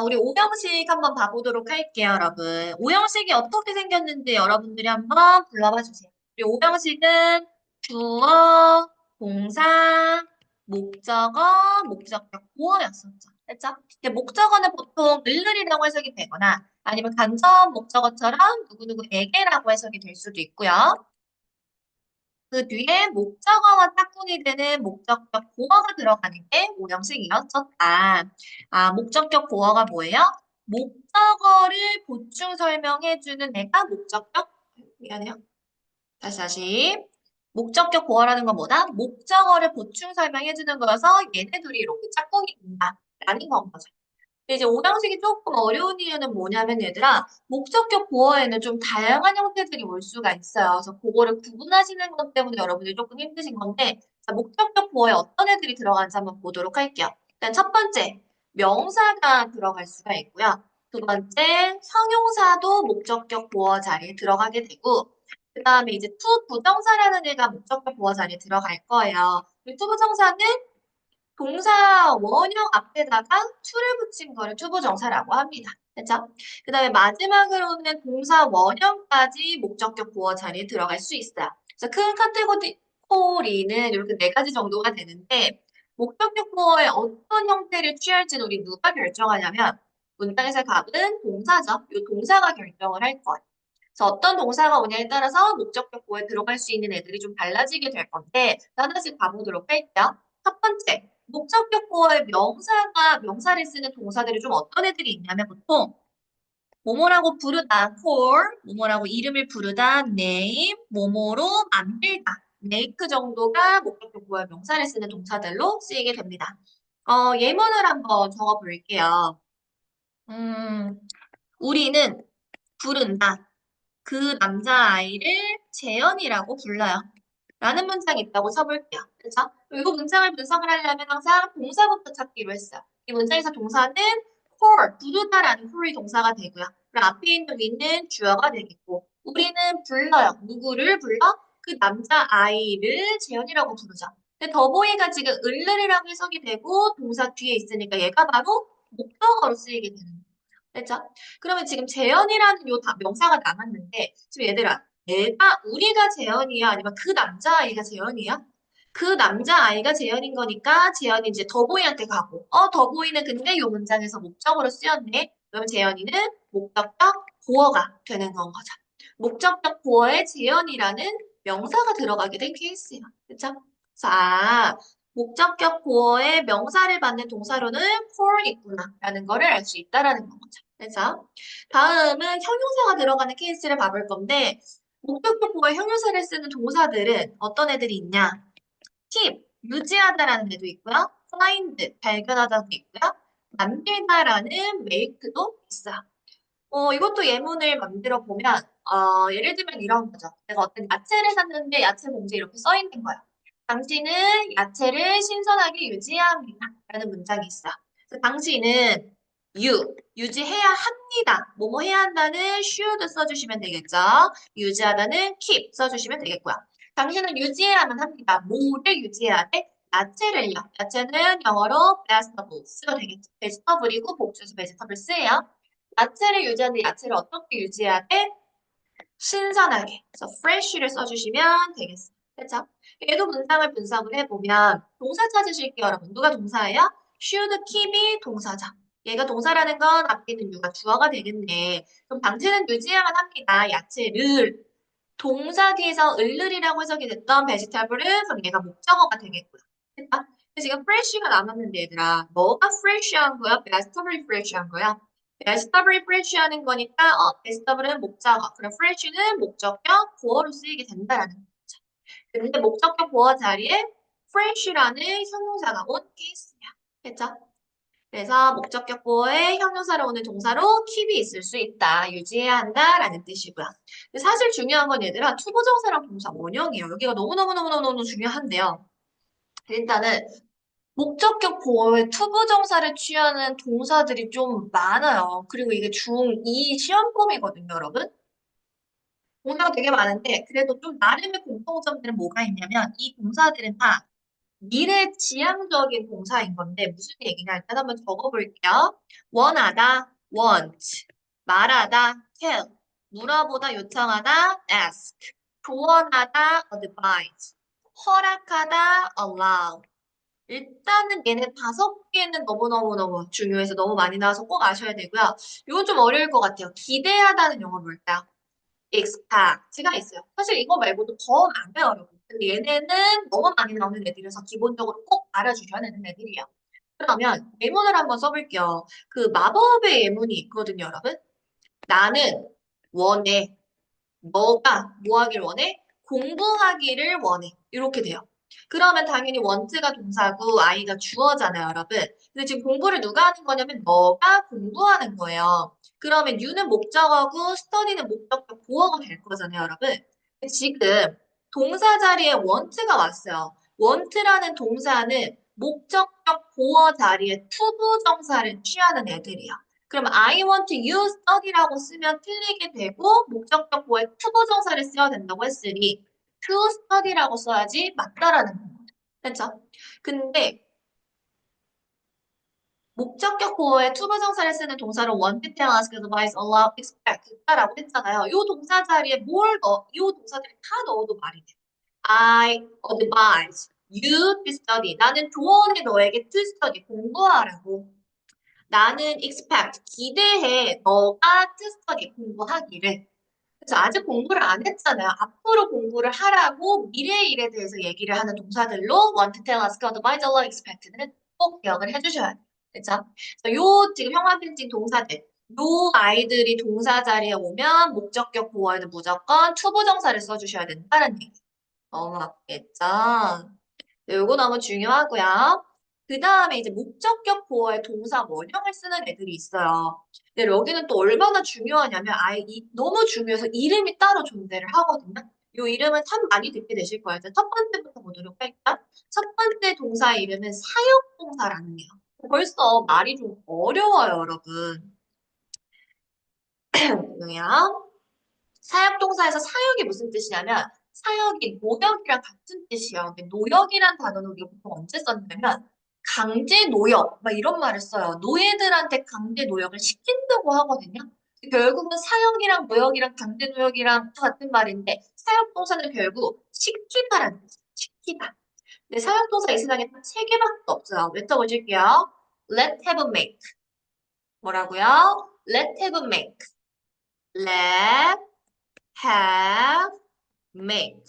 우리 오형식 한번 봐보도록 할게요, 여러분. 오형식이 어떻게 생겼는지 여러분들이 한번 불러봐 주세요. 우리 오형식은 주어, 동사, 목적어, 목적격 보어였었죠. 됐죠? 근데 목적어는 보통 을을이라고 해석이 되거나 아니면 간접 목적어처럼 누구누구에게라고 해석이 될 수도 있고요. 그 뒤에 목적어와 짝꿍이 되는 목적격 보어가 들어가는 게 오형식이었었다. 목적격 보어가 뭐예요? 목적어를 보충 설명해주는 애가 목적격, 미안해요. 다시. 목적격 보어라는 건 뭐다? 목적어를 보충 설명해주는 거여서 얘네 둘이 이렇게 짝꿍이 된다라는 건 거죠. 근데 이제 오형식이 조금 어려운 이유는 뭐냐면 얘들아, 목적격 보어에는 좀 다양한 형태들이 올 수가 있어요. 그래서 그거를 구분하시는 것 때문에 여러분들이 조금 힘드신 건데, 자, 목적격 보어에 어떤 애들이 들어가는지 한번 보도록 할게요. 일단 첫 번째, 명사가 들어갈 수가 있고요. 두 번째, 형용사도 목적격 보어 자리에 들어가게 되고, 그 다음에 이제 투 부정사라는 애가 목적격 보어 자리에 들어갈 거예요. 투 부정사는 동사 원형 앞에다가 to를 붙인 거를 투부정사라고 합니다. 그렇죠? 그 다음에 마지막으로는 동사 원형까지 목적격 보어 자리에 들어갈 수 있어요. 그래서 큰 카테고리는 이렇게 네 가지 정도가 되는데 목적격 보어의 어떤 형태를 취할지는 우리 누가 결정하냐면 문장에서 답은 동사죠. 이 동사가 결정을 할 거예요. 그래서 어떤 동사가 오냐에 따라서 목적격 보어에 들어갈 수 있는 애들이 좀 달라지게 될 건데 하나씩 봐보도록 할게요. 첫 번째, 목적격 보어에 명사를 쓰는 동사들이 좀 어떤 애들이 있냐면 보통 뭐뭐라고 부르다, call, 뭐뭐라고 이름을 부르다, name, 뭐뭐로 만들다, make 정도가 목적격 보어에 명사를 쓰는 동사들로 쓰이게 됩니다. 예문을 한번 적어 볼게요. 우리는 부른다. 그 남자아이를 재현이라고 불러요. 라는 문장이 있다고 쳐볼게요. 그렇죠? 이 문장을 분석을 하려면 항상 동사부터 찾기로 했어요. 이 문장에서 동사는 call, 부르다라는 콜이 동사가 되고요. 그리고 앞에 있는 we는 주어가 되겠고 우리는 불러요. 누구를 불러? 그 남자아이를 재현이라고 부르죠. 근데 더보이가 지금 을르이라고 해석이 되고 동사 뒤에 있으니까 얘가 바로 목적어로 쓰이게 되는 거예요. 됐죠? 그러면 지금 재현이라는 요 명사가 남았는데 지금 얘들아 우리가 재현이야? 아니면 그 남자아이가 재현이야? 그 남자아이가 재현인 거니까 재현이 이제 더보이한테 가고, 더보이는 근데 요 문장에서 목적으로 쓰였네. 그럼 재현이는 목적격 보어가 되는 건 거죠. 목적격 보어에 재현이라는 명사가 들어가게 된 케이스예요. 그쵸? 그래서, 목적격 보어에 명사를 받는 동사로는 콜 있구나라는 거를 알 수 있다라는 거죠. 그래서 다음은 형용사가 들어가는 케이스를 봐볼 건데, 목적격 보호에 형용사를 쓰는 동사들은 어떤 애들이 있냐? keep, 유지하다라는 애도 있고요. find, 발견하다도 있고요. 만들다라는 make도 있어요. 이것도 예문을 만들어 보면, 예를 들면 이런 거죠. 내가 어떤 야채를 샀는데 야채 봉지에 이렇게 써 있는 거야. 당신은 야채를 신선하게 유지해야 합니다. 라는 문장이 있어. 그래서 당신은 유지해야 합니다. 뭐뭐 해야 한다는 should 써주시면 되겠죠. 유지하다는 keep 써주시면 되겠고요. 당신은 유지해야만 합니다. 뭐를 유지해야 돼? 야채를요. 야채는 영어로 vegetables가 되겠죠. vegetable이고 복수해서 vegetables예요. 야채를 유지하는데 야채를 어떻게 유지해야 돼? 신선하게. 그래서 fresh를 써주시면 되겠어요. 그렇죠? 얘도 문장을 분석을 해보면 동사 찾으실게요, 여러분. 누가 동사예요? should keep이 동사죠. 얘가 동사라는 건 앞에 있는 유가 주어가 되겠네. 그럼 당신은 유지해야만 합니다. 야채를. 동사 뒤에서 을을이라고 해석이 됐던 베지터블은 그럼 얘가 목적어가 되겠고요. 됐다? 근데 지금 fresh가 남았는데 얘들아 뭐가 fresh한 거야? vegetable fresh한 거야? vegetable fresh하는 거니까 vegetable은 목적어 그럼 fresh는 목적격 보어로 쓰이게 된다라는 거죠. 근데 목적격 보어 자리에 fresh라는 형용사가 온 케이스야. 됐죠? 그래서 목적격 보어에 형용사로 오는 동사로 keep이 있을 수 있다. 유지해야 한다라는 뜻이고요. 근데 사실 중요한 건 얘들아 투부정사랑 동사 원형이에요. 여기가 너무너무너무너무 중요한데요. 일단은 목적격 보어에 투부정사를 취하는 동사들이 좀 많아요. 그리고 이게 중2 시험범위거든요, 여러분. 동사가 되게 많은데 그래도 좀 나름의 공통점들은 뭐가 있냐면 이 동사들은 다 미래 지향적인 동사인 건데 무슨 얘기냐 일단 한번 적어볼게요. 원하다, want, 말하다, tell, 물어보다, 요청하다, ask, 조언하다, advise, 허락하다, allow. 일단은 얘네 5개는 너무너무너무 중요해서 너무 많이 나와서 꼭 아셔야 되고요. 이건 좀 어려울 것 같아요. 기대하다는 영어 뭘까요? expect가 있어요. 사실 이거 말고도 더 많아요, 여러분. 근데 얘네는 너무 많이 나오는 애들이라서 기본적으로 꼭 알아주셔야 되는 애들이에요. 그러면 예문을 한번 써볼게요. 그 마법의 예문이 있거든요, 여러분. 나는 원해. 너가 뭐 하길 원해? 공부하기를 원해. 이렇게 돼요. 그러면 당연히 want가 동사고 I가 주어잖아요, 여러분. 근데 지금 공부를 누가 하는 거냐면 너가 공부하는 거예요. 그러면 you는 목적어고 study는 목적격 보어가 될 거잖아요, 여러분. 근데 지금 동사 자리에 want가 왔어요. want라는 동사는 목적격 보어 자리에 투부정사를 취하는 애들이야. 그럼 I want you study라고 쓰면 틀리게 되고 목적격 보호에 투부정사를 써야 된다고 했으니 to study라고 써야지 맞다라는 겁니다. 그렇죠? 근데 목적격 보호에 투부정사를 쓰는 동사를 want, tell, ask, advise, allow, expect 있다라고 했잖아요. 이 동사 자리에 뭘 넣어? 이 동사들이 다 넣어도 말이 돼. I advise you to study. 나는 조언해 너에게 to study 공부하라고. 나는 expect, 기대해. 너가 테스터디 공부하기를. 그래서 아직 공부를 안 했잖아요. 앞으로 공부를 하라고 미래의 일에 대해서 얘기를 하는 동사들로 want, tell, ask, advise, allow, expect는 꼭 기억을 해주셔야 돼요. 그죠? 그래서 요 지금 형만 펜칭 동사들. 요 아이들이 동사 자리에 오면 목적격 보어에는 무조건 투부정사를 써주셔야 된다는 얘기. 너무 맞겠죠? 네, 요거 너무 중요하고요. 그 다음에 이제 목적격 보어의 동사 원형을 쓰는 애들이 있어요. 근데 여기는 또 얼마나 중요하냐면 아예 너무 중요해서 이름이 따로 존재를 하거든요. 요 이름은 참 많이 듣게 되실 거예요. 이제 첫 번째부터 보도록 할게요. 첫 번째 동사의 이름은 사역동사라는 게요. 벌써 말이 좀 어려워요, 여러분. 뭐야? 사역동사에서 사역이 무슨 뜻이냐면 사역이 노역이랑 같은 뜻이에요. 근데 노역이란 단어는 우리가 보통 언제 썼냐면 강제 노역 막 이런 말을 써요. 노예들한테 강제 노역을 시킨다고 하거든요. 결국은 사역이랑 노역이랑 강제 노역이랑 같은 말인데 사역동사는 결국 시키다라는 뜻이에요. 시키다. 근데 사역동사 이 세상에 딱 3개밖에 없어요. 외쳐보실게요. Let have make. 뭐라고요? Let have make. Let have make.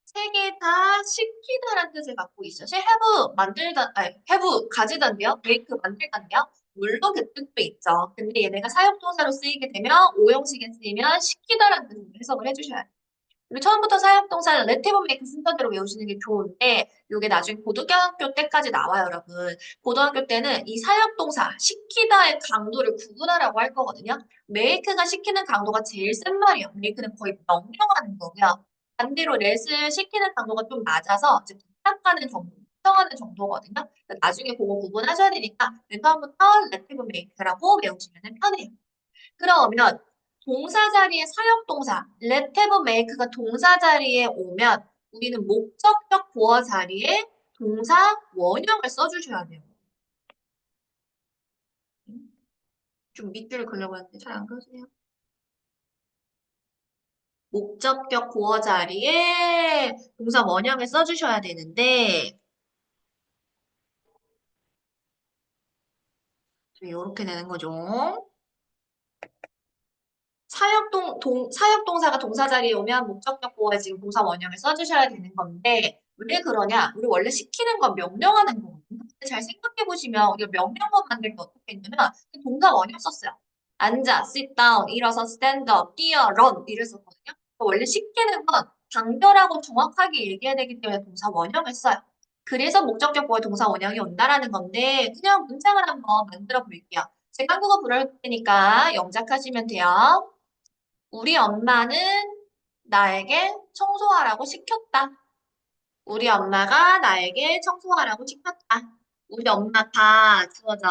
3개 다 시키다라는 뜻을 갖고 있어요. have 만들다, 아니, have 가지다인데요. make 만들다인데요. 물론 그 뜻도 있죠. 근데 얘네가 사역동사로 쓰이게 되면 오형식에 쓰이면 시키다라는 뜻으로 해석을 해주셔야 돼요. 그리고 처음부터 사역동사는 let have make 순서대로 외우시는 게 좋은데 이게 나중에 고등학교 때까지 나와요, 여러분. 고등학교 때는 이 사역동사 시키다의 강도를 구분하라고 할 거거든요. make가 시키는 강도가 제일 센 말이에요. make는 거의 명령하는 거고요. 반대로 let을 시키는 강도가 좀 낮아서 이제 부탁하는 정도, 요청하는 정도거든요. 그러니까 나중에 그거 구분하셔야 되니까 처음부터 let have make라고 외우시면 편해요. 그러면 동사 자리에 사역동사 let have make가 동사 자리에 오면 우리는 목적격 보어 자리에 동사 원형을 써주셔야 돼요. 좀 밑줄을 그려고 했는데 잘 안 그려지네요. 목적격 보어 자리에 동사 원형을 써주셔야 되는데 이렇게 되는 거죠. 사역동사가 동사 자리에 오면 목적격 보어에 지금 동사 원형을 써주셔야 되는 건데, 왜 그러냐? 우리 원래 시키는 건 명령하는 거거든요. 근데 잘 생각해 보시면, 우리가 명령어 만들 때 어떻게 했냐면, 그 동사 원형 썼어요. 앉아, sit down, 일어서, stand up, 뛰어, run, 이랬었거든요. 원래 시키는 건 간결하고 정확하게 얘기해야 되기 때문에 동사 원형을 써요. 그래서 목적격 보어 동사 원형이 온다라는 건데, 그냥 문장을 한번 만들어 볼게요. 제가 한국어 부를 테니까 영작하시면 돼요. 우리 엄마는 나에게 청소하라고 시켰다. 우리 엄마가 나에게 청소하라고 시켰다. 우리 엄마가 주어져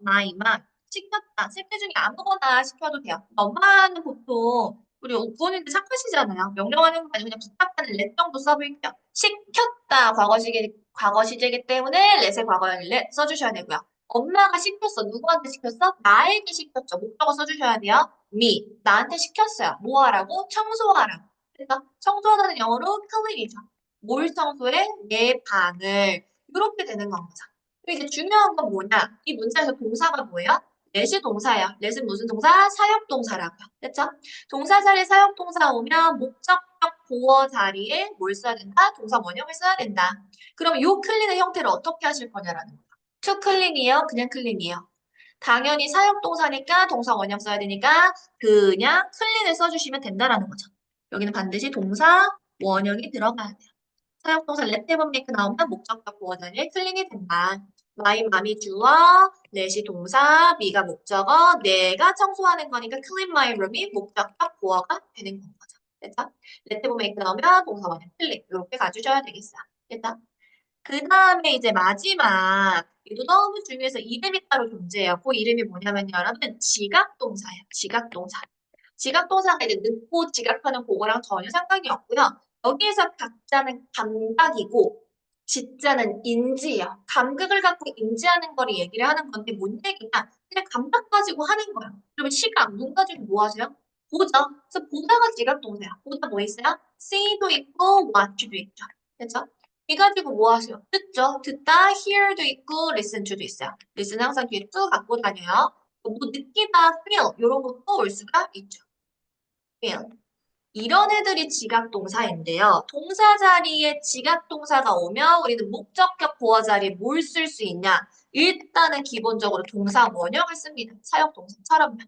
마이만 시켰다. 세 개 중에 아무거나 시켜도 돼요. 엄마는 보통 우리 부모님들 착하시잖아요. 명령하는 거 아니고 그냥 부탁하는 렛 정도 써볼게요. 시켰다. 과거식에 과거 시제이기 때문에 let의 과거형을 let 써주셔야 되고요. 엄마가 시켰어. 누구한테 시켰어? 나에게 시켰죠. 목적어 써주셔야 돼요. me. 나한테 시켰어요. 뭐 하라고? 청소하라고. 그래서 청소하다는 영어로 clean이죠. 뭘 청소해? 내 방을. 이렇게 되는 거죠. 그리고 이제 중요한 건 뭐냐? 이 문장에서 동사가 뭐예요? let이 동사예요. let은 무슨 동사? 사역동사라고요. 됐죠? 동사 자리에 사역동사 오면 목적격 보어 자리에 뭘 써야 된다? 동사 원형을 써야 된다. 그럼 요 클린의 형태를 어떻게 하실 거냐라는 거예요. to 클린이요? 그냥 클린이요? 당연히 사역동사니까 동사 원형 써야 되니까 그냥 클린을 써주시면 된다라는 거죠. 여기는 반드시 동사 원형이 들어가야 돼요. 사역동사 let have make 나오면 목적격 보어 자리에 클린이 된다. my, mom이 주어, let이 동사, me가 목적어, 내가 청소하는 거니까 clean my room이 목적격 보어가 되는 거죠. 됐죠? let have make 나오면 동사 원형 클린 이렇게 가주셔야 되겠어요. 됐죠? 그 다음에 이제 마지막 이도 너무 중요해서 이름이 따로 존재해요. 그 이름이 뭐냐면요, 여러분 지각동사예요. 지각동사. 지각동사가 이제 늦고 지각하는 그거랑 전혀 상관이 없고요. 여기에서 각자는 감각이고 지자는 인지예요. 감각을 갖고 인지하는 거를 얘기를 하는 건데 뭔 얘기냐? 그냥 감각 가지고 하는 거예요. 그러면 시각, 눈 가지고 뭐 하세요? 보죠. 그래서 보다가 지각동사야. 보다 뭐 있어요? see도 있고 watch도 있죠. 그렇죠? 이 가지고 뭐 하세요? 듣죠. 듣다 hear도 있고 listen to도 있어요. listen 항상 뒤에 쭉 갖고 다녀요. 뭐 느끼다 feel 이런 것도 올 수가 있죠. feel. 이런 애들이 지각동사인데요. 동사 자리에 지각동사가 오면 우리는 목적격 보어 자리에 뭘 쓸 수 있냐? 일단은 기본적으로 동사 원형을 씁니다. 사역동사처럼.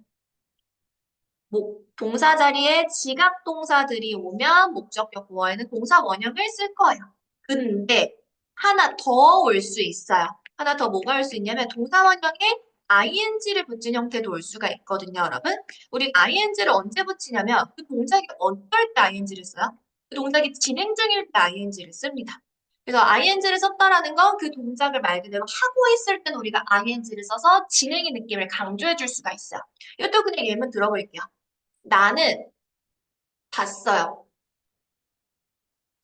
동사 자리에 지각동사들이 오면 목적격 보어에는 동사 원형을 쓸 거예요. 근데 하나 더 올 수 있어요. 하나 더 뭐가 올 수 있냐면 동사 원형에 ing를 붙인 형태도 올 수가 있거든요, 여러분. 우리 ing를 언제 붙이냐면 그 동작이 어떨 때 ing를 써요? 그 동작이 진행 중일 때 ing를 씁니다. 그래서 ing를 썼다라는 건 그 동작을 말 그대로 하고 있을 때는 우리가 ing를 써서 진행의 느낌을 강조해 줄 수가 있어요. 이것도 그냥 예문 들어볼게요. 나는 봤어요.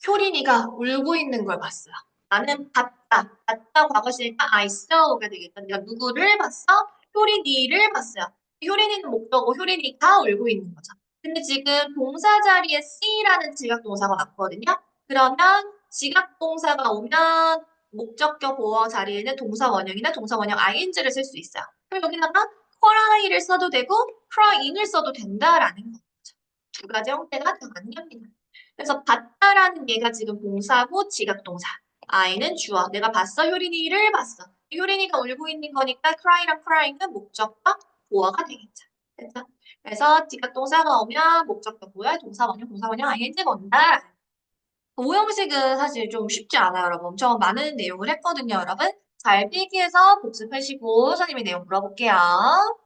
효린이가 울고 있는 걸 봤어요. 나는 봤다. 봤다 과거시니까 I saw가 되겠다. 내가 누구를 봤어? 효린이를 봤어요. 효린이는 목적어 효린이가 울고 있는 거죠. 근데 지금 동사 자리에 see라는 지각동사가 왔거든요. 그러면 지각동사가 오면 목적격 보어 자리에는 동사 원형이나 동사 원형 ing를 쓸 수 있어요. 그럼 여기다가 cry를 써도 되고 crying을 써도 된다라는 거죠. 두 가지 형태가 다 가능합니다. 그래서 봤다라는 얘가 지금 동사고 지각동사. I는 주어. 내가 봤어. 효린이를 봤어. 효린이가 울고 있는 거니까 cry랑 crying은 목적격 보어가 되겠죠. 그렇죠? 그래서 지각동사가 오면 목적격 보어야 동사 원형, 동사 원형 ing가 온다. 오형식은 사실 좀 쉽지 않아요, 여러분. 엄청 많은 내용을 했거든요, 여러분. 잘 필기해서 복습하시고 선생님이 내용 물어볼게요.